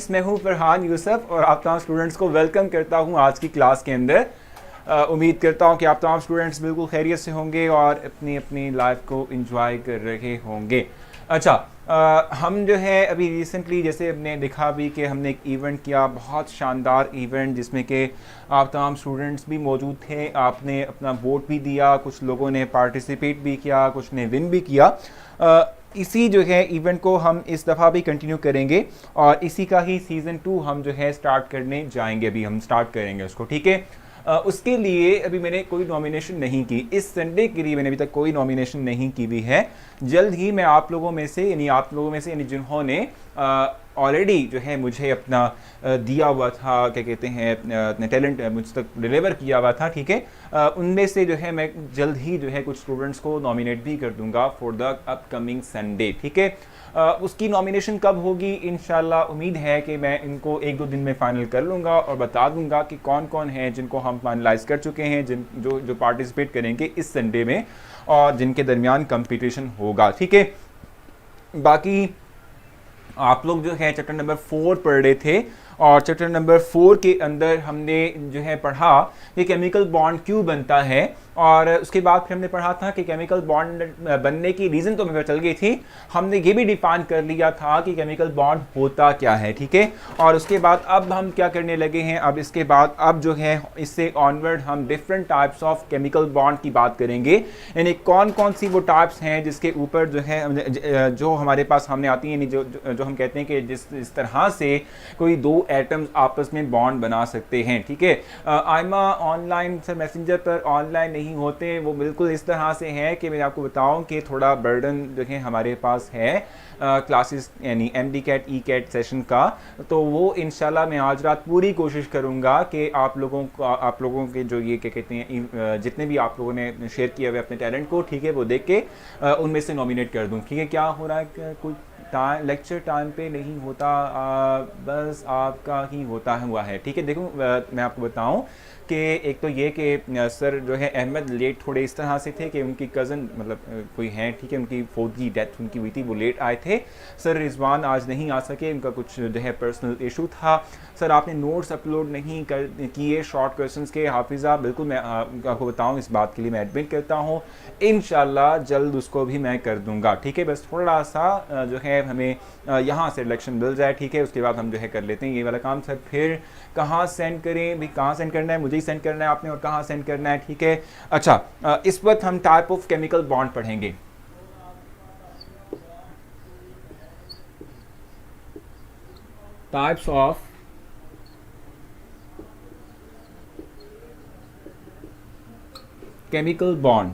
मैं हूं फरहान यूसुफ और आप तमाम स्टूडेंट्स को वेलकम करता हूं आज की क्लास के अंदर। उम्मीद करता हूं कि आप तमाम स्टूडेंट्स बिल्कुल खैरियत से होंगे और अपनी अपनी लाइफ को एंजॉय कर रहे होंगे। अच्छा, हम जो है अभी रिसेंटली जैसे हमने देखा भी कि हमने एक इवेंट किया, बहुत शानदार इवेंट जिसमें कि आप तमाम स्टूडेंट्स भी मौजूद थे। आपने अपना वोट भी दिया, कुछ लोगों ने पार्टिसिपेट भी किया, कुछ ने विन भी किया। इसी जो है इवेंट को हम इस दफ़ा भी कंटिन्यू करेंगे और इसी का ही सीज़न 2 हम जो है स्टार्ट करने जाएंगे। अभी हम स्टार्ट करेंगे उसको, ठीक है। उसके लिए अभी मैंने कोई नॉमिनेशन नहीं की, इस संडे के लिए मैंने अभी तक कोई नॉमिनेशन नहीं की भी है। जल्द ही मैं आप लोगों में से यानी जिन्होंने ऑलरेडी जो है मुझे अपना दिया हुआ था, क्या कहते हैं, अपने टैलेंट मुझ तक डिलीवर किया हुआ था, ठीक है, उनमें से जो है मैं जल्द ही जो है कुछ स्टूडेंट्स को नॉमिनेट भी कर दूंगा फॉर द अपकमिंग संडे, ठीक है। उसकी नॉमिनेशन कब होगी, इंशाल्लाह उम्मीद है कि मैं इनको 1-2 दिन में फाइनल कर लूँगा और बता दूंगा कि कौन कौन है जिनको हम फाइनलाइज कर चुके हैं, जो पार्टिसिपेट करेंगे इस संडे में और जिनके दरमियान कंपटीशन होगा, ठीक है। बाकी आप लोग जो है चैप्टर नंबर 4 पढ़ रहे थे और चैप्टर नंबर 4 के अंदर हमने जो है पढ़ा कि केमिकल बॉन्ड क्यों बनता है और उसके बाद फिर हमने पढ़ा था कि केमिकल बॉन्ड बनने की रीज़न तो हमें चल गई थी। हमने ये भी डिफाइन कर लिया था कि केमिकल बॉन्ड होता क्या है, ठीक है। और उसके बाद अब हम क्या करने लगे हैं, अब इसके बाद अब जो है इससे ऑनवर्ड हम different types of chemical bond की बात करेंगे, यानी कौन कौन सी वो टाइप्स हैं जिसके ऊपर जो है जो हमारे पास सामने आती हैं, जो हम कहते हैं कि जिस तरह से कोई दो एटम्स आपस में बॉन्ड बना सकते हैं, ठीक है। आइमा ऑनलाइन सर मैसेंजर पर ऑनलाइन नहीं होते, वो बिल्कुल इस तरह से है कि मैं आपको बताऊं कि थोड़ा बर्डन जो है हमारे पास है क्लासेस यानी MD CAT E CAT session का, तो वो इंशाल्लाह मैं आज रात पूरी कोशिश करूंगा कि आप लोगों के जो ये क्या कहते हैं जितने भी आप लोगों ने शेयर किया हुए अपने टैलेंट को, ठीक है, वो देख के उनमें से नॉमिनेट कर दूं, ठीक है। क्या हो रहा है, कुछ लेक्चर टाइम पे नहीं होता, बस आपका ही होता हुआ है, ठीक है। देखो मैं आपको बताऊं कि एक तो ये कि सर जो है अहमद लेट थोड़े इस तरह से थे कि उनकी कज़न मतलब कोई हैं, ठीक है, उनकी फौजी डेथ उनकी हुई थी, वो लेट आए थे। सर रिजवान आज नहीं आ सके, उनका कुछ जो है पर्सनल इशू था। सर आपने नोट्स अपलोड नहीं किए शॉर्ट क्वेश्चंस के, हाफिज़ा बिल्कुल मैं आपको बताऊं इस बात के लिए मैं एडमिट करता हूं, इंशाल्लाह जल्द उसको भी मैं कर दूंगा, ठीक है। बस थोड़ा सा जो है हमें यहाँ से इलेक्शन मिल जाए, ठीक है, उसके बाद हम जो है कर लेते हैं ये वाला काम। सर फिर कहाँ सेंड करें, भी कहाँ सेंड करना है, मुझे ही सेंड करना है आपने और कहाँ सेंड करना है, ठीक है। अच्छा, इस वक्त हम टाइप ऑफ केमिकल बॉन्ड पढ़ेंगे। टाइप्स ऑफ केमिकल बॉन्ड,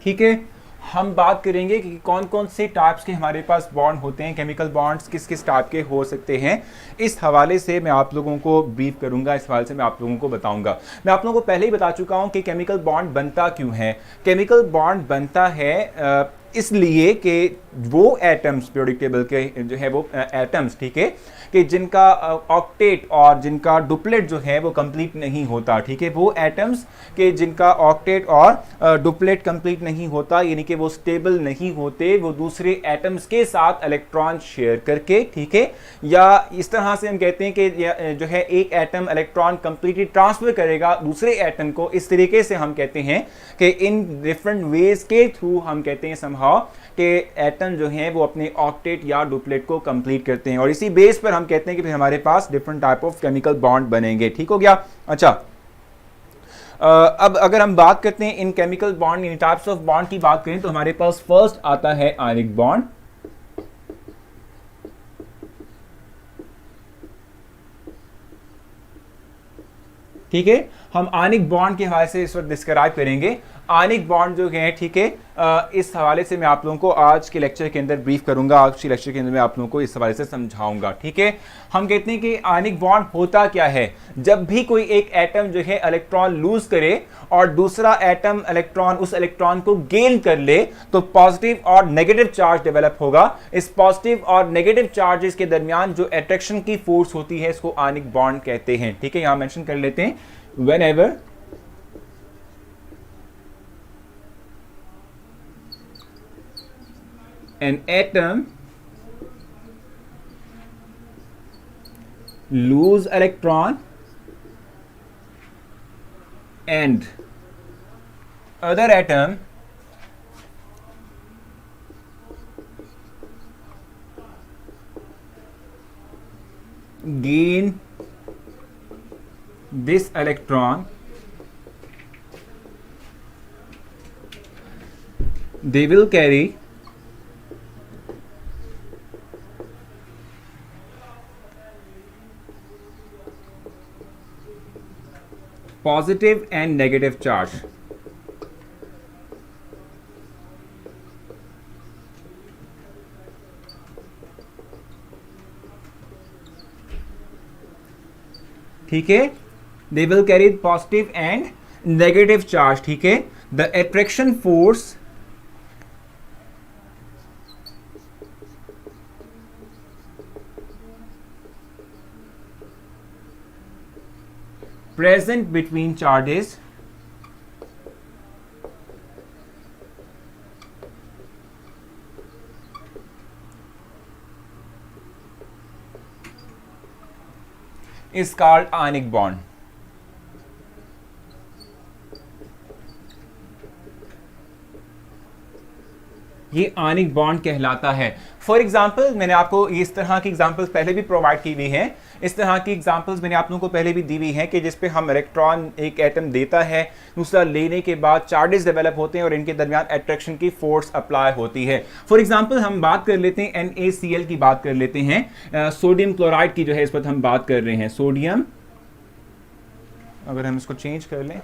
ठीक है। हम बात करेंगे कि कौन कौन से टाइप्स के हमारे पास बॉन्ड होते हैं, केमिकल बॉन्ड्स किस किस टाइप के हो सकते हैं, इस हवाले से मैं आप लोगों को ब्रीफ करूंगा, इस हवाले से मैं आप लोगों को बताऊंगा। मैं आप लोगों को पहले ही बता चुका हूं कि केमिकल बॉन्ड बनता क्यों है। केमिकल बॉन्ड बनता है इसलिए कि वो एटम्स पीरियोडिक टेबल के जो है वो एटम्स, ठीक है, कि जिनका ऑक्टेट और जिनका डुप्लेट जो है वो कंप्लीट नहीं होता, ठीक है, वो एटम्स के जिनका ऑक्टेट और डुप्लेट कंप्लीट नहीं होता, यानी कि वो स्टेबल नहीं होते, वो दूसरे एटम्स के साथ इलेक्ट्रॉन शेयर करके, ठीक है, या इस तरह से हम कहते हैं कि जो है एक एटम इलेक्ट्रॉन कंप्लीटली ट्रांसफर करेगा दूसरे एटम को, इस तरीके से हम कहते हैं कि इन डिफरेंट वेज के थ्रू हम कहते हैं समहाउ कि एटम जो हैं वो अपने ऑक्टेट या डुप्लेट को कंप्लीट करते हैं और इसी बेस पर हम कहते हैं कि फिर हमारे पास different type of chemical bond बनेंगे, ठीक हो गया। अच्छा, अब अगर हम बात करते हैं इन chemical bond in types of bond की बात करें तो हमारे पास फर्स्ट आता है आयनिक बॉन्ड, ठीक है। हम आयनिक बॉन्ड के हवाले से इस वक्त डिस्क्राइब करेंगे। आयनिक बॉन्ड जो है, ठीक है, इस हवाले से मैं आप लोगों को आज के लेक्चर के अंदर ब्रीफ करूंगा, आज के लेक्चर के अंदर मैं आप लोगों को इस हवाले से समझाऊंगा, ठीक है। हम कहते हैं कि आयनिक बॉन्ड होता क्या है। जब भी कोई एक एटम जो है इलेक्ट्रॉन लूज करे और दूसरा एटम इलेक्ट्रॉन उस इलेक्ट्रॉन को गेन कर ले तो पॉजिटिव और नेगेटिव चार्ज डेवलप होगा। इस पॉजिटिव और नेगेटिव चार्जेस के दरमियान जो अट्रैक्शन की फोर्स होती है इसको आयनिक बॉन्ड कहते हैं, ठीक है। यहां मेंशन कर लेते हैं, whenever an atom lose electron and other atom gain this electron, they will carry positive and negative charge. ठीक है, they will carry positive and negative charge. ठीक है, the attraction force present between charges is called ionic bond. ये ionic bond कहलाता है. For example मैंने आपको इस तरह की एग्जाम्पल्स पहले भी प्रोवाइड की हुई हैं. इस तरह की एग्जाम्पल्स मैंने आप लोगों को पहले भी दी हुई हैं कि जिस पे हम इलेक्ट्रॉन एक एटम देता है, दूसरा लेने के बाद चार्जेस डेवलप होते हैं और इनके दरमियान अट्रैक्शन की फोर्स अप्लाई होती है. फॉर एग्जाम्पल हम बात कर लेते हैं NaCl की बात कर लेते हैं. सोडियम क्लोराइड की जो है इस पर हम बात कर रहे हैं. सोडियम, अगर हम इसको चेंज कर लें,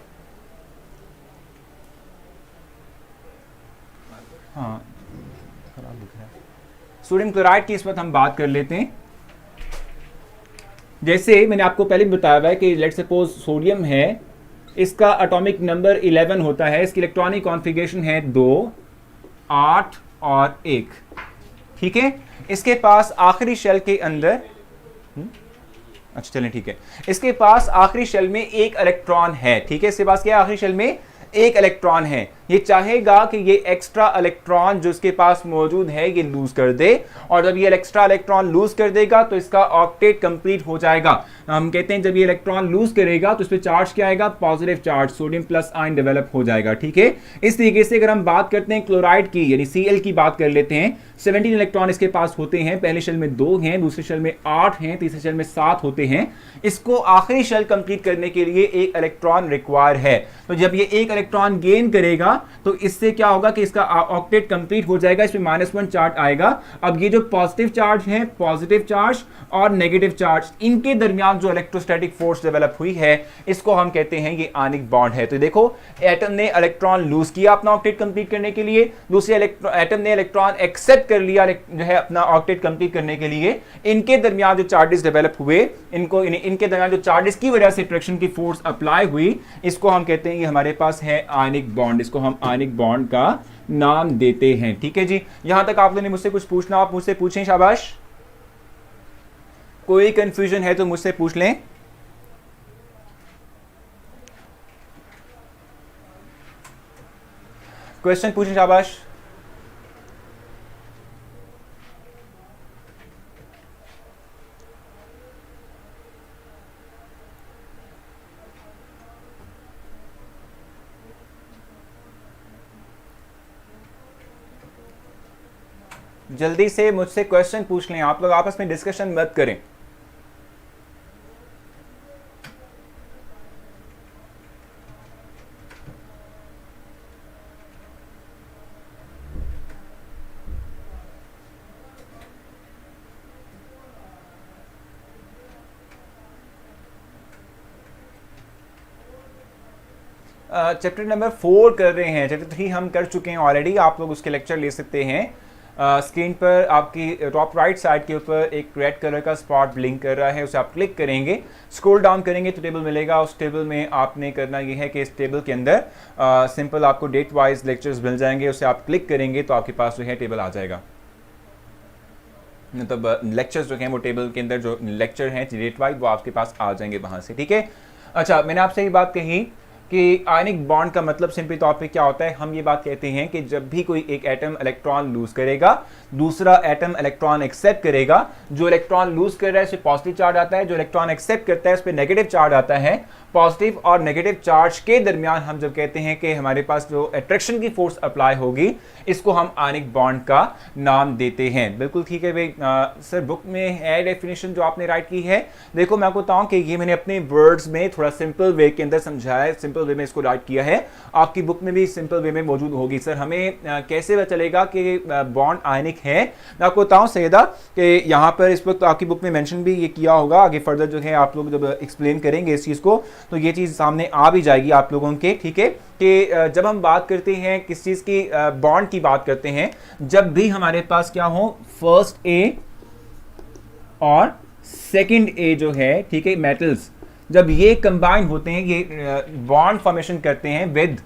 हाँ खराब दिख रहा है. सोडियम क्लोराइड की इस वक्त हम बात कर लेते हैं. जैसे मैंने आपको पहले भी बताया हुआ है कि लेट्स सपोज सोडियम है, इसका एटॉमिक नंबर 11 होता है, इसकी इलेक्ट्रॉनिक कॉन्फ़िगरेशन है 2, 8 और 1. ठीक है, इसके पास आखिरी शेल के अंदर अच्छा चलें ठीक है, इसके पास आखिरी शेल में एक इलेक्ट्रॉन है. ठीक है, इसके पास क्या है, आखिरी शेल में एक इलेक्ट्रॉन है. ये चाहेगा कि ये एक्स्ट्रा इलेक्ट्रॉन जो इसके पास मौजूद है ये लूज कर दे, और जब ये एक्स्ट्रा इलेक्ट्रॉन लूज कर देगा तो इसका ऑक्टेट कंप्लीट हो जाएगा. हम कहते हैं जब ये इलेक्ट्रॉन लूज करेगा तो इस पे चार्ज क्या आएगा, positive charge, sodium plus ion develop हो जाएगा. ठीक है, इस तरीके से अगर हम बात करते हैं क्लोराइड की यानी Cl की बात कर लेते हैं, 17 इलेक्ट्रॉन इसके पास होते हैं. पहले शेल में 2 हैं, दूसरे शेल में 8 हैं, तीसरे शेल में 7 होते हैं. इसको आखिरी शेल कंप्लीट करने के लिए एक इलेक्ट्रॉन रिक्वायर है. तो जब ये एक इलेक्ट्रॉन गेन करेगा तो इससे क्या होगा कि इसका ऑक्टेट कंप्लीट हो जाएगा, इसमें -1 चार्ज आएगा. अब ये जो पॉजिटिव चार्ज है, पॉजिटिव चार्ज और नेगेटिव चार्ज, इनके दरमियान जो इलेक्ट्रोस्टैटिक फोर्स डेवलप हुई है इसको हम कहते हैं ये आयनिक बॉन्ड है. तो देखो एटम ने इलेक्ट्रॉन लूज किया अपना ऑक्टेट कंप्लीट करने के लिए, दूसरे एटम ने इलेक्ट्रॉन एक्सेप्ट कर लिया जो है अपना ऑक्टेट कंप्लीट करने के लिए. इनके दरमियान जो चार्जेस डेवलप हुए, इनके दरमियान जो चार्जेस की वजह से अट्रैक्शन की फोर्स अप्लाई हुई, इसको हम कहते हैं ये हमारे पास है आयनिक बॉन्ड. इसको हम आयनिक बॉन्ड का नाम देते हैं. ठीक है जी, यहां तक आप लोगों ने मुझसे कुछ पूछना, आप मुझसे पूछें. शाबाश, कोई कंफ्यूजन है तो मुझसे पूछ लें. क्वेश्चन पूछें, शाबाश. जल्दी से मुझसे क्वेश्चन पूछ लें, आप लोग आपस में डिस्कशन मत करें. चैप्टर नंबर 4 कर रहे हैं, चैप्टर 3 हम कर चुके हैं ऑलरेडी. आप लोग उसके लेक्चर ले सकते हैं. स्क्रीन पर आपकी टॉप राइट साइड के ऊपर एक रेड कलर का स्पॉट ब्लिंक कर रहा है, उसे आप क्लिक करेंगे, स्क्रॉल डाउन करेंगे तो टेबल मिलेगा. उस टेबल में आपने करना ये है कि इस टेबल के अंदर सिंपल आपको डेट वाइज लेक्चर्स मिल जाएंगे, उसे आप क्लिक करेंगे तो आपके पास जो है टेबल आ जाएगा. मतलब लेक्चर्स जो हैं वो टेबल के अंदर जो लेक्चर हैं डेट वाइज वो आपके पास आ जाएंगे वहाँ से. ठीक है, अच्छा मैंने आपसे ये बात कही कि आयनिक बॉन्ड का मतलब सिंपली तौर पे क्या होता है, हम ये बात कहते हैं कि जब भी कोई एक एटम इलेक्ट्रॉन लूज करेगा, दूसरा एटम इलेक्ट्रॉन एक्सेप्ट करेगा, जो इलेक्ट्रॉन लूज कर रहा है उस पर पॉजिटिव चार्ज आता है, जो इलेक्ट्रॉन एक्सेप्ट करता है उस पर नेगेटिव चार्ज आता है। पॉजिटिव और नेगेटिव चार्ज के दरमियान हम जब कहते हैं कि हमारे पास जो अट्रैक्शन की फोर्स अप्लाई होगी, इसको हम आयनिक बॉन्ड का नाम देते हैं। बिल्कुल ठीक है भाई। सर बुक में है डेफिनेशन जो आपने राइट की है। देखो मैं आपको बताऊं कि ये मैंने अपने वर्ड्स में थोड़ा सिंपल वे के अंदर समझाया है, सिंपल वे में इसको राइट किया है। आपकी बुक में भी सिंपल वे में मौजूद होगी। सर हमें कैसे पता चलेगा कि बॉन्ड आयनिक है? मैं आपको बताऊं सैयदा कि यहाँ पर इस वक्त आपकी बुक में मेंशन भी ये किया होगा। आगे फर्दर जो है आप लोग जब एक्सप्लेन करेंगे इस चीज़ को तो ये चीज़ सामने आ भी जाएगी आप लोगों के, ठीक है। कि जब हम बात करते हैं किस चीज़ की, बॉन्ड की बात करते हैं, जब भी हमारे पास क्या हो, फर्स्ट ए और सेकंड ए जो है, ठीक है, मेटल्स जब ये कंबाइन होते हैं, ये बॉन्ड फॉर्मेशन करते हैं विद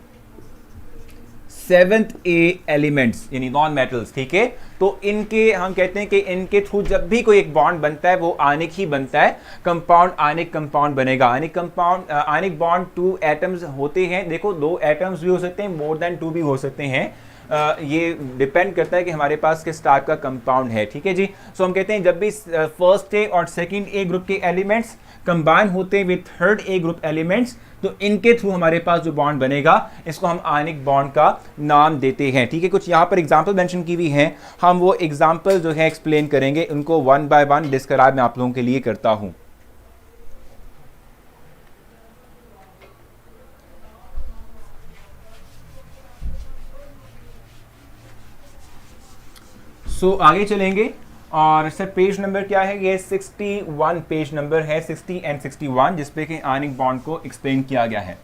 सेवेंथ ए एलिमेंट्स यानी नॉन मेटल्स, ठीक है। तो इनके हम कहते हैं कि इनके थ्रू जब भी कोई एक बॉन्ड बनता है वो आयनिक ही बनता है, कंपाउंड आयनिक कंपाउंड बनेगा। Ionic compound, ionic bond two atoms होते हैं। देखो दो एटम्स भी हो सकते हैं, मोर देन टू भी हो सकते हैं। ये डिपेंड करता है कि हमारे पास किस टाइप का कंपाउंड है, ठीक है जी। सो हम कहते हैं जब भी फर्स्ट ए और सेकंड ए ग्रुप के एलिमेंट्स कंबाइन होते हैं with third A group elements, तो इनके थ्रू हमारे पास जो बॉन्ड बनेगा इसको हम आयनिक बॉन्ड का नाम देते हैं, ठीक है। कुछ यहाँ पर एग्जांपल मेंशन की हुई हैं, हम वो एग्जांपल जो है एक्सप्लेन करेंगे, उनको वन बाय वन डिस्क्राइब मैं आप लोगों के लिए करता हूँ। सो आगे चलेंगे और सर पेज नंबर क्या है? ये 61 पेज नंबर है, 60 एंड 61, जिसपे कि आयनिक बॉन्ड को एक्सप्लेन किया गया है।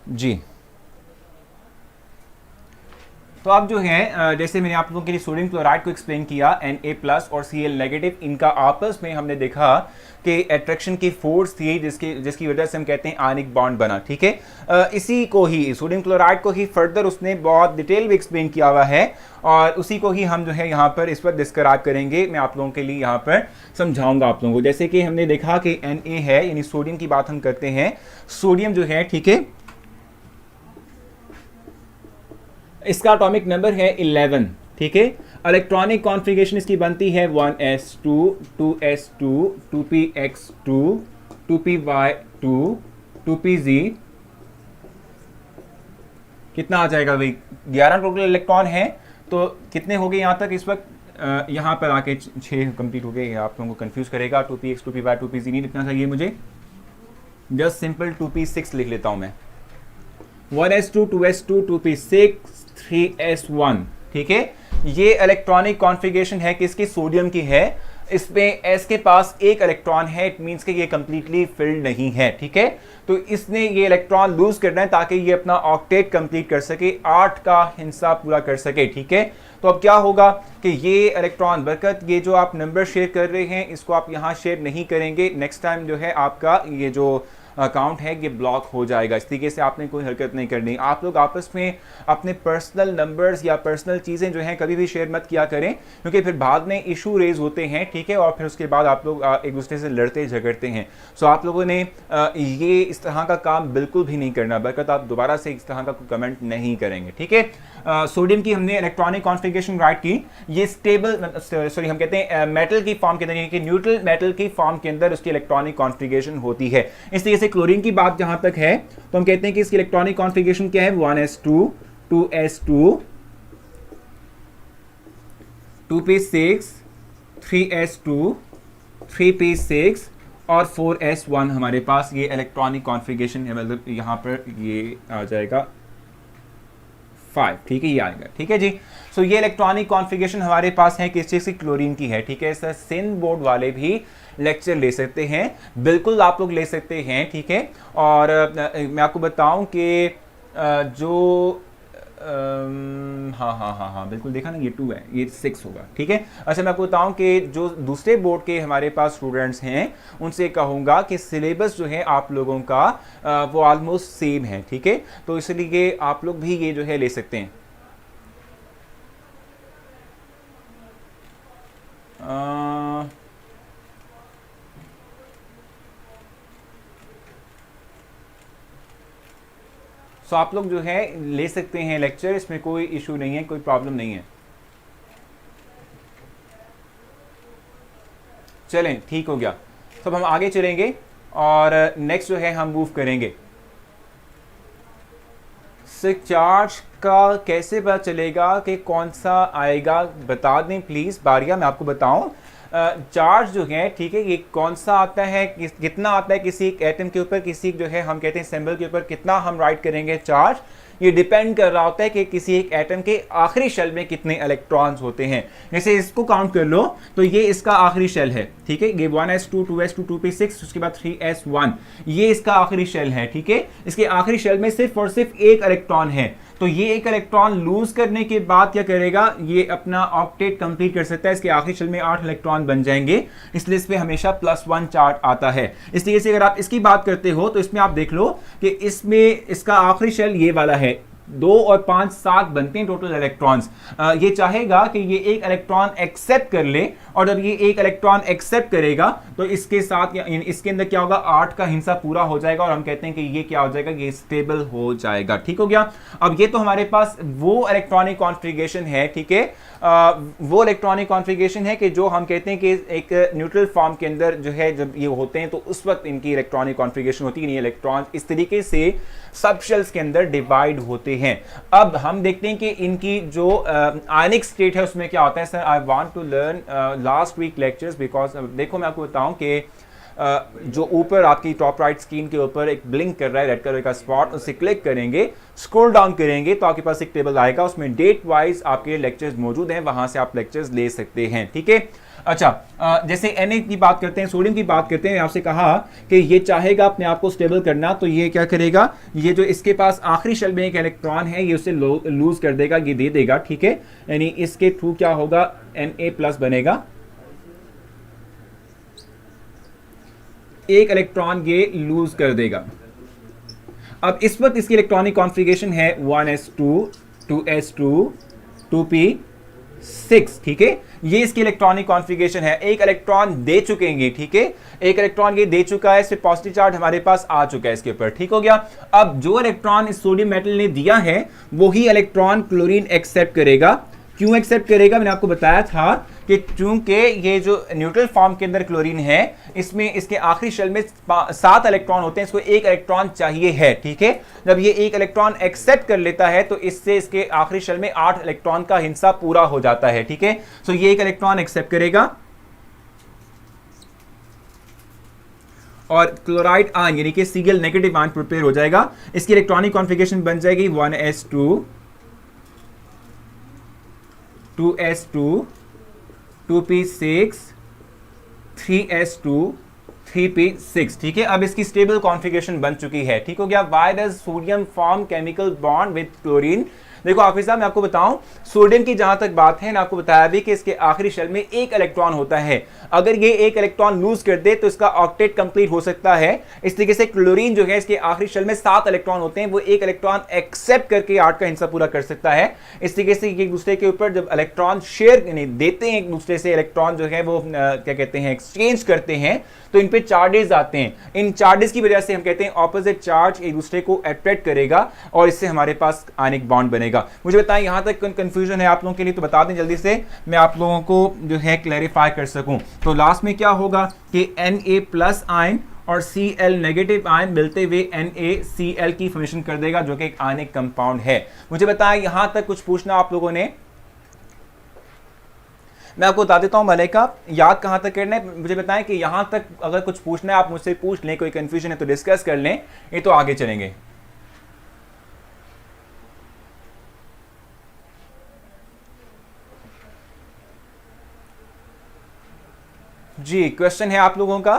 जी तो अब जो है जैसे मैंने आप लोगों के लिए सोडियम क्लोराइड को एक्सप्लेन किया, Na+ और Cl नेगेटिव, इनका आपस में हमने देखा कि अट्रैक्शन की फोर्स थी जिसकी वजह से हम कहते हैं आयनिक बॉन्ड बना, ठीक है। इसी को ही सोडियम क्लोराइड को ही फर्दर उसने बहुत डिटेल में एक्सप्लेन किया हुआ है और उसी को ही हम जो है यहाँ पर इस पर डिस्क्राइब करेंगे। मैं आप लोगों के लिए यहाँ पर समझाऊंगा आप लोगों को। जैसे कि हमने देखा कि Na है, यानी सोडियम की बात हम करते हैं। सोडियम जो है, ठीक है, इसका एटॉमिक नंबर है 11, ठीक है। इलेक्ट्रॉनिक कॉन्फ़िगरेशन इसकी बनती है 1s2 2s2 2px2 2py2 2pz। कितना आ जाएगा भाई? 11 टोटल इलेक्ट्रॉन है। तो कितने हो गए यहाँ तक इस वक्त? यहाँ पर आके 6 कंप्लीट हो गए। आप लोगों को कंफ्यूज करेगा। 2px 2py 2pz नहीं लिखना चाहिए मुझे, जस्ट सिंपल 2p6 लिख लेता हूँ मैं। 1s2 2s2 2p6 3s1, ठीक है। ये इलेक्ट्रॉनिक कॉन्फ़िगरेशन है किसकी? सोडियम की है। इसमें S के पास एक इलेक्ट्रॉन है, इट मींस कि ये कंप्लीटली फिल्ड नहीं है, ठीक है। तो इसने ये इलेक्ट्रॉन लूज करना है ताकि ये अपना ऑक्टेट कंप्लीट कर सके, 8 का हिस्सा पूरा कर सके, ठीक है। तो अब क्या होगा कि ये इलेक्ट्रॉन बरकत ये जो आप नंबर शेयर कर रहे हैं इसको आप यहाँ शेयर नहीं करेंगे। नेक्स्ट टाइम जो है आपका ये जो अकाउंट है ये ब्लॉक हो जाएगा। इस तरीके से आपने कोई हरकत नहीं करनी। आप लोग आपस में अपने पर्सनल नंबर्स या पर्सनल चीज़ें जो हैं कभी भी शेयर मत किया करें, क्योंकि फिर बाद में इशू रेज होते हैं, ठीक है, और फिर उसके बाद आप लोग एक दूसरे से लड़ते झगड़ते हैं। सो आप लोगों ने ये इस तरह का काम बिल्कुल भी नहीं करना, बल्कि आप दोबारा से इस तरह का कोई कमेंट नहीं करेंगे, ठीक है। सोडियम की हमने इलेक्ट्रॉनिक कॉन्फ़िगरेशन राइट की। ये स्टेबल, सॉरी हम कहते हैं मेटल की फॉर्म के अंदर, यानी कि न्यूट्रल मेटल की फॉर्म के अंदर उसकी इलेक्ट्रॉनिक कॉन्फ़िगरेशन होती है। इस तरीके से क्लोरीन की बात जहां तक है तो हम कहते हैं कि इसकी इलेक्ट्रॉनिक कॉन्फ़िगरेशन क्या है? 1s2 2s2 2p6 3s2 3p6 और 4s1 हमारे पास ये इलेक्ट्रॉनिक कॉन्फ़िगरेशन है। मतलब यहां पर ये आ जाएगा 5, ठीक है, ये आएगा, ठीक है जी। सो ये इलेक्ट्रॉनिक कॉन्फ़िगरेशन हमारे पास है किस चीज़ की? क्लोरीन की है, ठीक है। सर सिंध बोर्ड वाले भी लेक्चर ले सकते हैं, बिल्कुल आप लोग ले सकते हैं, ठीक है। और मैं आपको बताऊं कि जो हाँ हाँ हाँ हाँ बिल्कुल, देखा ना, ये 2 है, ये 6 होगा, ठीक है। अच्छा, मैं आपको बताऊं कि जो दूसरे बोर्ड के हमारे पास स्टूडेंट्स हैं उनसे कहूँगा कि सिलेबस जो है आप लोगों का वो ऑलमोस्ट सेम है, ठीक है। तो इसलिए आप लोग भी ये जो है ले सकते हैं। सो आप लोग जो है ले सकते हैं लेक्चर, इसमें कोई इशू नहीं है, कोई प्रॉब्लम नहीं है। चलें, ठीक हो गया। तो हम आगे चलेंगे और नेक्स्ट जो है हम मूव करेंगे। चार्ज का कैसे पता चलेगा कि कौन सा आएगा, बता दें प्लीज़ बारिया, मैं आपको बताऊं। चार्ज जो है, ठीक है, ये कौन सा आता है, कितना आता है किसी एक एटम के ऊपर, किसी जो है हम कहते हैं सिंबल के ऊपर कितना हम राइट करेंगे चार्ज, ये डिपेंड कर रहा होता है कि किसी एक एटम के आखिरी शेल में कितने इलेक्ट्रॉन्स होते हैं। जैसे इसको काउंट कर लो तो ये इसका आखिरी शेल है, ठीक है, ये 1s2 2s2 2p6, उसके बाद 3s1, ये इसका आखिरी शेल है, ठीक है। इसके आखिरी शेल में सिर्फ और सिर्फ एक इलेक्ट्रॉन है, तो ये एक इलेक्ट्रॉन लूज करने के बाद क्या करेगा, ये अपना ऑक्टेट कंप्लीट कर सकता है, इसके आखिरी शेल में 8 इलेक्ट्रॉन बन जाएंगे, इसलिए इस पे हमेशा +1 चार्ज आता है। इसलिए से अगर आप इसकी बात करते हो तो इसमें आप देख लो कि इसमें इसका आखिरी शेल ये वाला है, 2 और 5 7 बनते हैं टोटल इलेक्ट्रॉन्स। ये चाहेगा कि ये एक इलेक्ट्रॉन एक्सेप्ट कर ले, और जब ये एक इलेक्ट्रॉन एक्सेप्ट करेगा तो इसके साथ इसके अंदर क्या होगा, 8 का हिस्सा पूरा हो जाएगा, और हम कहते हैं कि ये क्या हो जाएगा, ये स्टेबल हो जाएगा, ठीक हो गया। अब ये तो हमारे पास वो इलेक्ट्रॉनिक कॉन्फ़िगरेशन है, ठीक है, वो इलेक्ट्रॉनिक कॉन्फ़िगरेशन है कि जो हम कहते हैं कि एक न्यूट्रल फॉर्म के अंदर जो है जब ये होते हैं तो उस वक्त इनकी इलेक्ट्रॉनिक कॉन्फ़िगरेशन होती है, नहीं इलेक्ट्रॉन इस तरीके से सब शेल्स के अंदर डिवाइड होते हैं। अब हम देखते हैं कि इनकी जो आयनिक स्टेट है उसमें क्या होता है। Sir, I want to learn last week lectures, because देखो मैं आपको बताऊं कि जो ऊपर आपकी टॉप राइट स्क्रीन के ऊपर एक ब्लिंक कर रहा है रेड कलर का स्पॉट, उसे क्लिक करेंगे, स्क्रॉल डाउन करेंगे तो आपके पास एक टेबल आएगा, उसमें डेट वाइज आपके लेक्चर्स मौजूद हैं, वहां से आप लेक्चर्स ले सकते हैं, ठीक है। अच्छा, जैसे Na की बात करते हैं, सोडियम की बात करते हैं, आपसे कहा कि ये चाहेगा अपने आप को स्टेबल करना, तो ये क्या करेगा, ये जो इसके पास आखिरी शेल में एक इलेक्ट्रॉन है ये उसे लूज कर देगा, ये दे देगा, ठीक है, यानी इसके थ्रू क्या होगा, Na+ बनेगा, एक इलेक्ट्रॉन ये लूज कर देगा। अब इस वक्त इसकी इलेक्ट्रॉनिक कॉन्फ़िगरेशन है 1s2 2s2 2p6, ठीक है, ये इसकी इलेक्ट्रॉनिक कॉन्फ़िगरेशन है। एक इलेक्ट्रॉन दे चुके हैं, ठीक है, एक इलेक्ट्रॉन ये दे चुका है, सिर्फ पॉजिटिव चार्ज हमारे पास आ चुका है इसके ऊपर, ठीक हो गया। अब जो इलेक्ट्रॉन इस सोडियम मेटल ने दिया है वही इलेक्ट्रॉन क्लोरीन एक्सेप्ट करेगा। क्यों एक्सेप्ट करेगा, मैंने आपको बताया था कि चूंकि ये जो न्यूट्रल फॉर्म के अंदर क्लोरीन है, इसमें इसके आखिरी शेल में 7 इलेक्ट्रॉन होते हैं, इसको एक इलेक्ट्रॉन चाहिए है, ठीक है। जब ये एक इलेक्ट्रॉन एक्सेप्ट कर लेता है तो इससे इसके आखिरी शेल में 8 इलेक्ट्रॉन का हिस्सा पूरा हो जाता है, ठीक है। सो ये एक इलेक्ट्रॉन एक्सेप्ट करेगा और क्लोराइड आयन यानी कि Cl नेगेटिव आयन प्रिपेयर हो जाएगा। इसकी इलेक्ट्रॉनिक कॉन्फ़िगरेशन बन जाएगी 1s2 2s2 2p6 3s2 3p6, ठीक है। अब इसकी स्टेबल कॉन्फ़िगरेशन बन चुकी है, ठीक हो गया। Why does sodium form chemical bond with chlorine. देखो हाफिज साहब, मैं आपको बताऊं, सोडियम की जहां तक बात है, मैं आपको बताया भी कि इसके आखिरी शेल में एक इलेक्ट्रॉन होता है, अगर ये एक इलेक्ट्रॉन लूज कर दे तो इसका ऑक्टेट कंप्लीट हो सकता है। इस तरीके से क्लोरीन जो है इसके आखिरी शेल में 7 इलेक्ट्रॉन होते हैं, वो एक इलेक्ट्रॉन एक्सेप्ट करके 8 का हिस्सा पूरा कर सकता है। इस तरीके से एक दूसरे के ऊपर जब इलेक्ट्रॉन शेयर देते हैं, एक दूसरे से इलेक्ट्रॉन जो है वो क्या कहते हैं, एक्सचेंज करते हैं, तो इन पे चार्जेस आते हैं। इन चार्जेस की वजह से हम कहते हैं ऑपोजिट चार्ज एक दूसरे को अट्रैक्ट करेगा और इससे हमारे पास आयनिक बॉन्ड बनेगा। मुझे बताएं यहां तक कंफ्यूजन है आप लोगों के लिए तो बता दें जल्दी से, मैं आप लोगों को जो है क्लैरिफाई कर सकूं। तो लास्ट में क्या होगा कि Na+ आयन और Cl नेगेटिव आयन मिलते हुए NaCl की फॉर्मेशन कर देगा, जो कि एक आयनिक कंपाउंड है। मुझे बताएं यहां तक कुछ पूछना आप लोगों ने। मैं आपको बता देता हूं मलाइका, याद कहां तक करना है मुझे बताएं कि यहां तक अगर कुछ पूछना है आप मुझसे पूछ लें, कोई कंफ्यूजन है तो डिस्कस कर लें, ये तो आगे चलेंगे। जी, क्वेश्चन है आप लोगों का।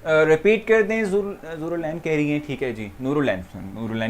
रिपीट कर दें, ज़ुरुलैन कह रही हैं, ठीक है जी, नूरुलैन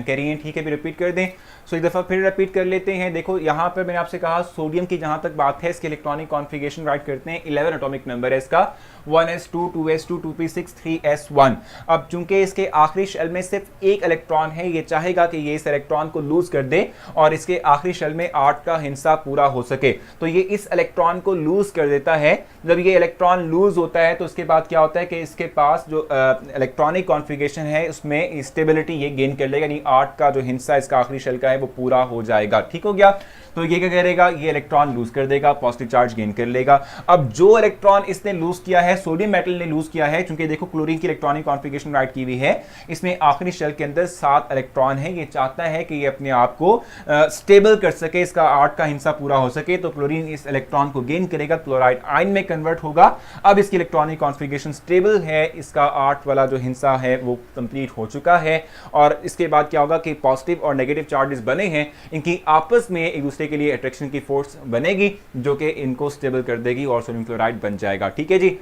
कह रही हैं, ठीक है, भी रिपीट कर दें। सो एक दफ़ा फिर रिपीट कर लेते हैं। देखो यहाँ पर मैंने आपसे कहा सोडियम की जहाँ तक बात है, इसके इलेक्ट्रॉनिक कॉन्फ़िगरेशन राइट करते हैं, 11 एटॉमिक नंबर है इसका, 1s2, 2s2, 2p6, 3s1। अब चूंकि इसके आखिरी शेल में सिर्फ एक इलेक्ट्रॉन है, ये चाहेगा कि ये इस इलेक्ट्रॉन को लूज कर दे और इसके आखिरी शेल में 8 का हिस्सा पूरा हो सके, तो ये इस इलेक्ट्रॉन को लूज कर देता है। जब ये इलेक्ट्रॉन लूज होता है तो उसके बाद क्या होता है कि इसके पास जो इलेक्ट्रॉनिक कॉन्फ़िगरेशन है उसमें स्टेबिलिटी ये गेन कर लेगा, यानी 8 का जो हिस्सा इसका आखिरी शेल का है वो पूरा हो जाएगा। ठीक हो गया? तो ये क्या करेगा, ये इलेक्ट्रॉन लूज कर देगा, पॉजिटिव चार्ज गेन कर लेगा। अब जो इलेक्ट्रॉन इसने लूज किया है, सोडियम मेटल ने लूज किया है, क्योंकि देखो क्लोरीन की इलेक्ट्रॉनिक कॉन्फ़िगरेशन राइट की हुई है, इसमें आखिरी शेल के अंदर 7 इलेक्ट्रॉन है, ये चाहता है कि ये अपने आप को स्टेबल कर सके, इसका 8 का हिस्सा पूरा हो सके, तो क्लोरीन इस इलेक्ट्रॉन को गेन करेगा, क्लोराइड आयन में कन्वर्ट होगा। अब इसकी इलेक्ट्रॉनिक कॉन्फ़िगरेशन स्टेबल है, इसका 8 वाला जो हिस्सा है वो कंप्लीट हो चुका है, और इसके बाद क्या होगा कि पॉजिटिव और नेगेटिव चार्जेस बने हैं, इनकी आपस में एक दूसरे के लिए अट्रैक्शन की फोर्स बनेगी जो कि इनको स्टेबल कर देगी और सोडियम क्लोराइड बन जाएगा। ठीक है जी?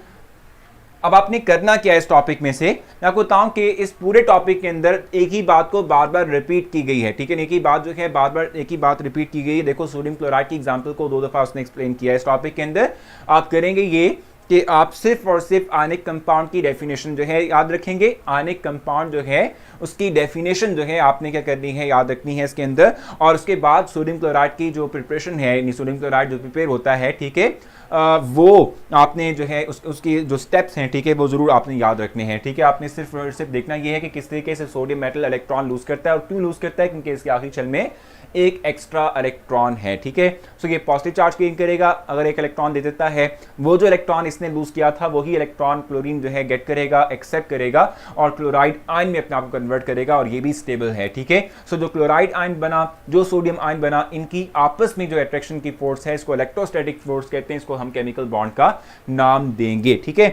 अब आपने करना क्या है इस टॉपिक में से, मैं आपको बताऊं कि इस पूरे टॉपिक के अंदर एक ही बात को बार बार रिपीट की गई है। ठीक है? एक ही बात जो है बार बार एक ही बात रिपीट की गई है। देखो सोडियम क्लोराइड की एग्जांपल को 2 दफा उसने एक्सप्लेन किया है इस टॉपिक के अंदर। आप करेंगे ये कि आप सिर्फ और सिर्फ आयनिक कंपाउंड की डेफिनेशन जो है याद रखेंगे। आयनिक कंपाउंड जो है उसकी डेफिनेशन जो है आपने क्या करनी है, याद रखनी है इसके अंदर, और उसके बाद सोडियम क्लोराइड की जो प्रिपरेशन है, सोडियम क्लोराइड जो प्रिपेयर होता है, ठीक है, वो आपने जो है उसकी जो स्टेप्स हैं, ठीक है, वो जरूर आपने याद रखने हैं। ठीक है? आपने सिर्फ और सिर्फ देखना ये है कि किस तरीके से सोडियम मेटल इलेक्ट्रॉन लूज करता है, और क्यों लूज करता है, क्योंकि इसके आखिरी शेल में एक एक्स्ट्रा इलेक्ट्रॉन है। ठीक है? सो ये पॉजिटिव चार्ज गेन करेगा अगर एक इलेक्ट्रॉन दे देता है, वो जो इलेक्ट्रॉन इसने लूज किया था वही इलेक्ट्रॉन क्लोरीन जो है गेट करेगा, एक्सेप्ट करेगा और क्लोराइड आयन में अपने आप को कन्वर्ट करेगा, और ये भी स्टेबल है। ठीक है? सो जो क्लोराइड आयन बना, जो सोडियम आयन बना, इनकी आपस में जो अट्रैक्शन की फोर्स है, इसको इलेक्ट्रोस्टैटिक फोर्स कहते हैं, इसको हम केमिकल बॉन्ड का नाम देंगे। ठीक है?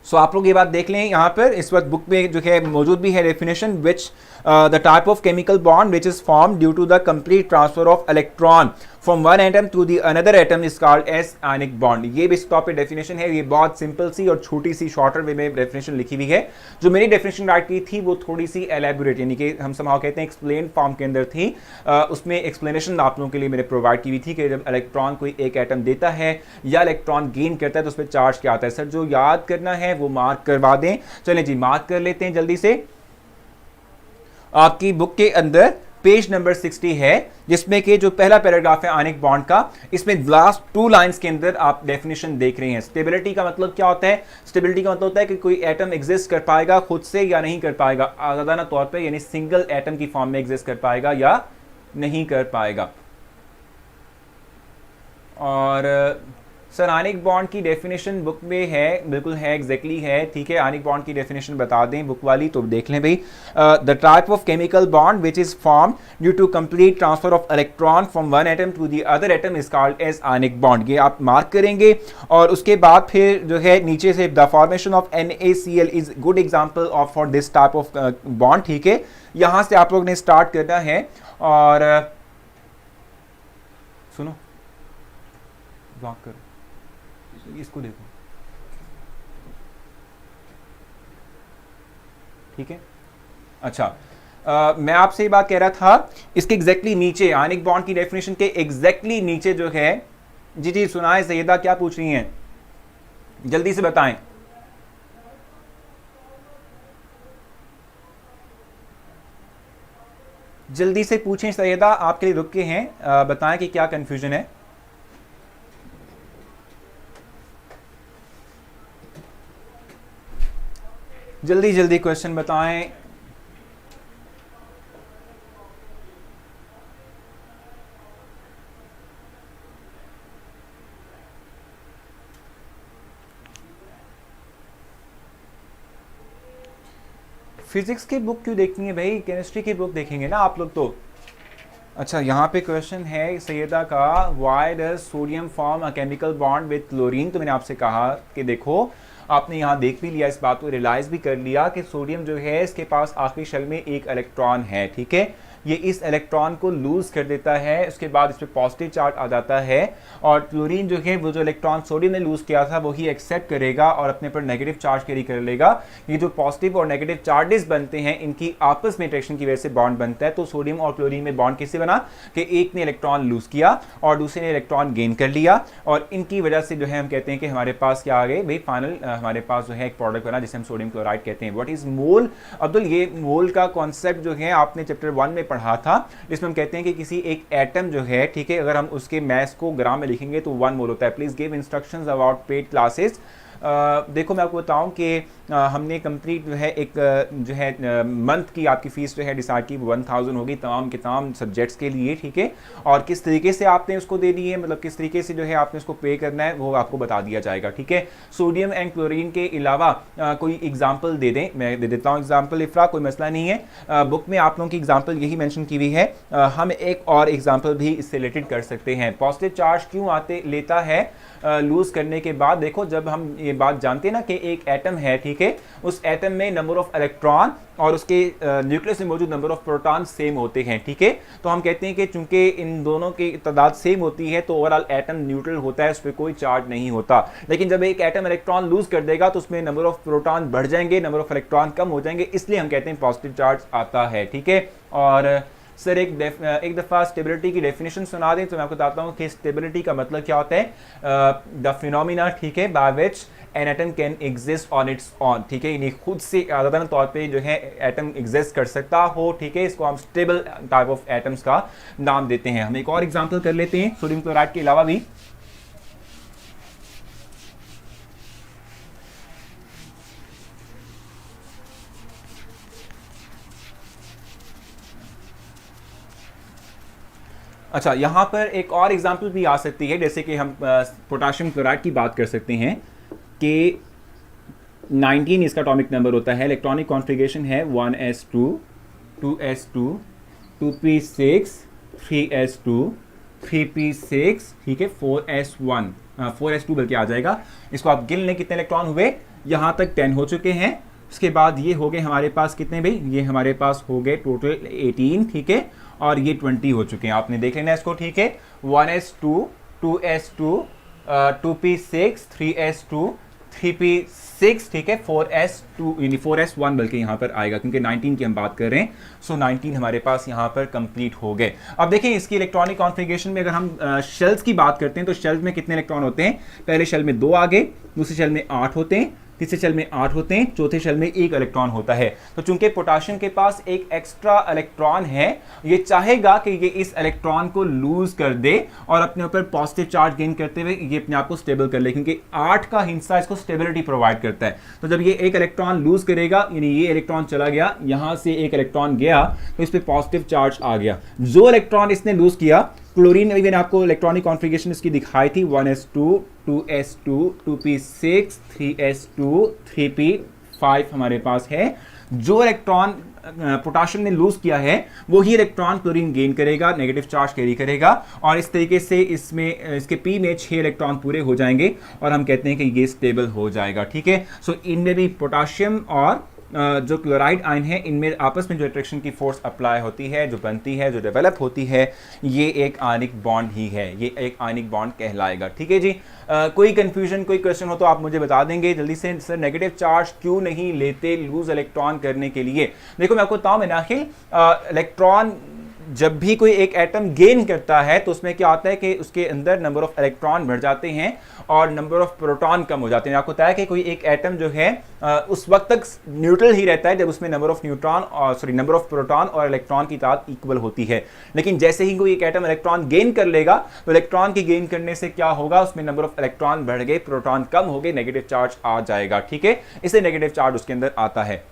सो आप लोग ये बात देख लें, यहाँ पर इस वक्त बुक में जो है मौजूद भी है definition, which the type of chemical bond which is form due to the complete transfer of electron from one atom to the another atom is called as ionic bond. ये भी इस टॉपिक डेफिनेशन है। ये बहुत simple सी और छोटी सी shorter वे में definition लिखी हुई है। जो मेरी डेफिनेशन राइट की थी वो थोड़ी सी एलैबोरेट, यानी कि हम समाव कहते हैं एक्सप्लेन फॉर्म के अंदर थी। उसमें एक्सप्लेनेशन आप लोगों के लिए मैंने प्रोवाइड की हुई थी कि जब इलेक्ट्रॉन कोई एक एटम देता है या इलेक्ट्रॉन गेन करता है तो उस पर चार्ज क्या आता है। सर जो याद करना है वो मार्क करवा दें। चलें जी, मार्क कर लेते हैं जल्दी से। आपकी बुक के अंदर पेज नंबर 60 है, जिसमें कि जो पहला पैराग्राफ है आयनिक बॉन्ड का, इसमें लास्ट 2 लाइंस के अंदर आप डेफिनेशन देख रहे हैं। स्टेबिलिटी का मतलब क्या होता है? स्टेबिलिटी का मतलब होता है कि कोई एटम एग्जिस्ट कर पाएगा खुद से या नहीं कर पाएगा, आजादाना तौर पे, यानी सिंगल एटम की फॉर्म में एग्जिस्ट कर पाएगा या नहीं कर पाएगा। और सर आयनिक बॉन्ड की डेफिनेशन बुक में है, बिल्कुल है, एग्जैक्टली है। ठीक है? आयनिक बॉन्ड की डेफिनेशन बता दें बुक वाली, तो देख लें भाई। The type of chemical bond which is form due to complete transfer of electron from one atom to the other atom is called as ionic bond. ये आप मार्क करेंगे। और उसके बाद फिर जो है नीचे से the formation of NaCl is good example of for this type of bond. ठीक है? यहां से आप लोग ने स्टार्ट करना है। और सुनो, ब्लॉक करो, इसको देखो। ठीक है? अच्छा, मैं आपसे ये बात कह रहा था, इसके एग्जैक्टली नीचे आयनिक बॉन्ड की डेफिनेशन के एग्जैक्टली नीचे जो है, जी जी सुनाए सैयदा, क्या पूछ रही हैं, जल्दी से बताएं। जल्दी से पूछें सैयदा, आपके लिए रुक के हैं, बताएं कि क्या कंफ्यूजन है। जल्दी जल्दी क्वेश्चन बताएं। फिजिक्स की बुक क्यों देखनी है भाई, केमिस्ट्री की बुक देखेंगे ना आप लोग तो। अच्छा, यहाँ पे क्वेश्चन है सैयदा का, why does sodium form a chemical bond with chlorine. तो मैंने आपसे कहा कि देखो, आपने यहाँ देख भी लिया, इस बात को रियलाइज भी कर लिया कि सोडियम जो है इसके पास आखिरी शेल में एक इलेक्ट्रॉन है। ठीक है? ये इस इलेक्ट्रॉन को लूज कर देता है, उसके बाद इस पर पॉजिटिव चार्ज आ जाता है और क्लोरीन जो है वो जो इलेक्ट्रॉन सोडियम ने लूज किया था वही एक्सेप्ट करेगा और अपने पर नेगेटिव चार्ज कैरी कर लेगा। ये जो पॉजिटिव और नेगेटिव चार्जेस बनते हैं इनकी आपस में इंटरेक्शन की वजह से बॉन्ड बनता है। तो सोडियम और क्लोरीन में बॉन्ड किससे बना कि एक ने इलेक्ट्रॉन लूज किया और दूसरे ने इलेक्ट्रॉन गेन कर लिया और इनकी वजह से जो है हम कहते हैं कि हमारे पास क्या आ गए भाई, फाइनल हमारे पास जो है एक प्रोडक्ट बना जिसे हम सोडियम क्लोराइड कहते हैं। What is mole? अब्दुल, ये मोल का कॉन्सेप्ट जो है आपने चैप्टर 1 में पढ़ा था, जिसमें हम कहते हैं कि किसी एक एटम जो है, ठीक है, अगर हम उसके मास को ग्राम में लिखेंगे तो 1 मोल होता है। Please give instructions about paid classes. देखो मैं आपको बताऊं कि हमने कंप्लीट जो है एक जो है मंथ की आपकी फीस जो है डिसाइड की 1000 होगी तमाम के तमाम सब्जेक्ट्स के लिए, ठीक है, और किस तरीके से आपने उसको देनी है, मतलब किस तरीके से जो है आपने उसको पे करना है वो आपको बता दिया जाएगा, ठीक है। सोडियम एंड क्लोरीन के अलावा कोई एग्जाम्पल दे दें, मैं दे देता हूँ एग्जाम्पल इफ्रा, कोई मसला नहीं है। बुक में आप लोगों की एग्जाम्पल यही मैंशन की हुई है, हम एक और एग्जाम्पल भी इससे रिलेटेड कर सकते हैं। पॉजिटिव चार्ज क्यों लेता है लूज करने के बाद? देखो जब हम ये बात जानते हैं ना कि एक एटम है, ठीक है, उस एटम में नंबर ऑफ इलेक्ट्रॉन और उसके न्यूक्लियस में मौजूद नंबर ऑफ प्रोटॉन सेम होते हैं, ठीक है। तो हम कहते हैं कि चूंकि इन दोनों की तादाद सेम होती है तो ओवरऑल एटम न्यूट्रल होता है, उस पर कोई चार्ज नहीं होता। लेकिन जब एक एटम इलेक्ट्रॉन लूज कर देगा तो उसमें नंबर ऑफ प्रोटॉन बढ़ जाएंगे, नंबर ऑफ इलेक्ट्रॉन कम हो जाएंगे, इसलिए हम कहते हैं पॉजिटिव चार्ज आता है, ठीक है। और सर एक दफ़ा स्टेबिलिटी की डेफिनेशन सुना दें तो मैं आपको बताता हूँ कि स्टेबिलिटी का मतलब क्या होता है। द फिनोमिना, ठीक है, by which an atom can exist on it's on, ठीक है, यानी खुद से आज़ादाना तौर पे जो है एटम एग्जिस्ट कर सकता हो, ठीक है, इसको हम स्टेबल टाइप ऑफ एटम्स का नाम देते हैं। हम एक और एग्जाम्पल कर लेते हैं सोडियम क्लोराइड के अलावा भी। अच्छा, यहाँ पर एक और एग्जांपल भी आ सकती है, जैसे कि हम पोटाशियम क्लोराइड की बात कर सकते हैं कि 19 इसका एटॉमिक नंबर होता है, इलेक्ट्रॉनिक कॉन्फ़िगरेशन है 1s2 2s2 2p6 3s2 3p6, ठीक है, 4s1 4s2 बल्कि आ जाएगा। इसको आप गिन लें कितने इलेक्ट्रॉन हुए, यहाँ तक 10 हो चुके हैं। उसके बाद ये हो गए हमारे पास कितने भाई, ये हमारे पास हो गए टोटल 18, ठीक है, और ये 20 हो चुके हैं, आपने देख लेना इसको, ठीक है। 1s2 2s2 2p6 3s2 3p6, ठीक है, 4s2 यानी 4s1 बल्कि यहाँ पर आएगा क्योंकि 19 की हम बात कर रहे हैं। सो 19 हमारे पास यहाँ पर कंप्लीट हो गए। अब देखें इसकी इलेक्ट्रॉनिक कॉन्फ़िगरेशन में अगर हम शेल्स की बात करते हैं तो शेल्स में कितने इलेक्ट्रॉन होते हैं? पहले शेल में 2 आ गए, दूसरे शेल में 8 होते हैं, तीसरे शेल में 8 होते हैं, चौथे शेल में 1 इलेक्ट्रॉन होता है। तो चूंकि पोटाशियम के पास एक एक्स्ट्रा इलेक्ट्रॉन है, ये चाहेगा कि ये इस इलेक्ट्रॉन को लूज कर दे और अपने ऊपर पॉजिटिव चार्ज गेन करते हुए ये अपने आप को स्टेबल कर ले, क्योंकि 8 का हिस्सा इसको स्टेबिलिटी प्रोवाइड करता है। तो जब ये एक इलेक्ट्रॉन लूज करेगा, यानी ये इलेक्ट्रॉन चला गया, यहां से एक इलेक्ट्रॉन गया तो इस पर पॉजिटिव चार्ज आ गया। जो इलेक्ट्रॉन इसने लूज किया, क्लोरीन में मैंने आपको इलेक्ट्रॉनिक कॉन्फ़िगरेशन इसकी दिखाई थी, 1s2 2s2 2p6 3s2 3p5 हमारे पास है। जो इलेक्ट्रॉन पोटाशियम ने लूज किया है वही इलेक्ट्रॉन क्लोरीन गेन करेगा, नेगेटिव चार्ज कैरी करेगा, और इस तरीके से इसमें इसके पी में 6 इलेक्ट्रॉन पूरे हो जाएंगे और हम कहते हैं कि ये स्टेबल हो जाएगा, ठीक है। सो इनमें भी पोटाशियम और जो क्लोराइड आयन है इनमें आपस में जो अट्रैक्शन की फोर्स अप्लाई होती है, जो बनती है, जो डेवलप होती है, ये एक आयनिक बॉन्ड ही है, ये एक आयनिक बॉन्ड कहलाएगा, ठीक है जी। कोई कंफ्यूजन, कोई क्वेश्चन हो तो आप मुझे बता देंगे जल्दी से। सर नेगेटिव चार्ज क्यों नहीं लेते लूज इलेक्ट्रॉन करने के लिए? देखो मैं आपको बताऊं नाखिल, इलेक्ट्रॉन जब भी कोई एक एटम गेन करता है तो उसमें क्या होता है कि उसके अंदर नंबर ऑफ इलेक्ट्रॉन बढ़ जाते हैं और नंबर ऑफ प्रोटॉन कम हो जाते हैं। आपको बताया कि कोई एक एटम जो है उस वक्त तक न्यूट्रल ही रहता है जब उसमें number of number of proton और इलेक्ट्रॉन की तादाद इक्वल होती है। लेकिन जैसे ही कोई एक एटम इलेक्ट्रॉन गेन कर लेगा तो इलेक्ट्रॉन की गेन करने से क्या होगा, उसमें नंबर ऑफ इलेक्ट्रॉन बढ़ गए, प्रोटॉन कम हो गए, नेगेटिव चार्ज आ जाएगा, ठीक है, इससे नेगेटिव चार्ज उसके अंदर आता है।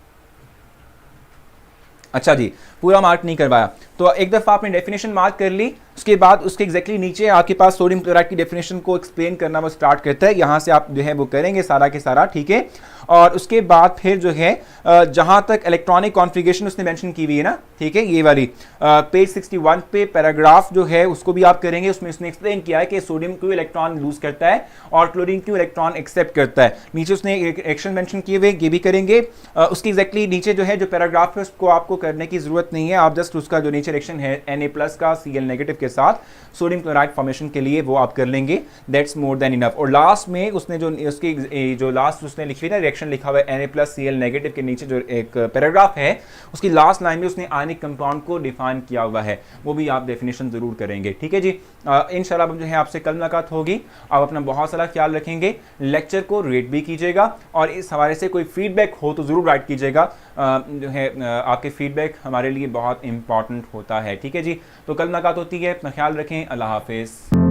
अच्छा जी, पूरा मार्क नहीं करवाया तो एक दफ़ा आपने डेफिनेशन मार्क कर ली, उसके बाद उसके एग्जैक्टली नीचे आपके पास सोडियम क्लोराइड की डेफिनेशन को एक्सप्लेन करना वो स्टार्ट करता है। यहाँ से आप जो है वो करेंगे सारा के सारा, ठीक है। और उसके बाद फिर जो है जहाँ तक इलेक्ट्रॉनिक कॉन्फ़िगरेशन उसने मेंशन की हुई है ना, ठीक है, ये वाली पेज 61 पे पैराग्राफ जो है उसको भी आप करेंगे। उसमें उसने एक्सप्लेन किया है कि सोडियम क्यों इलेक्ट्रॉन लूज करता है और क्लोरीन क्यों इलेक्ट्रॉन एक्सेप्ट करता है। नीचे उसने एक्शन मेंशन किए हुए, ये भी करेंगे। उसकी एग्जैक्टली नीचे जो है जो पैराग्राफ है उसको आपको करने की जरूरत नहीं है, आप जस्ट उसका जो नीचे रिएक्शन है Na+ का Cl- नेगेटिव के साथ सोडियम क्लोराइड फॉर्मेशन के लिए वो आप कर लेंगे, दैट्स मोर देन इनफ। और लास्ट में उसने जो उसकी जो लास्ट उसने लिखी है ना रिएक्शन लिखा हुआ है Na+ Cl- नेगेटिव के नीचे जो एक पैराग्राफ है उसकी लास्ट लाइन में उसने आयनिक कंपाउंड को डिफाइन किया हुआ है, वो भी आप डेफिनेशन जरूर करेंगे, ठीक है जी। इंशाल्लाह जो है आपसे कल मुलाकात होगी। आप अपना बहुत सारा ख्याल रखेंगे, लेक्चर को रेट भी कीजिएगा और इस हवाले से कोई फीडबैक हो तो ज़रूर राइट कीजिएगा। जो है आपके फीडबैक हमारे लिए बहुत इंपॉर्टेंट होता है, ठीक है जी। तो कल मुलाकात होती है, अपना ख्याल रखें, अल्लाह हाफिज़।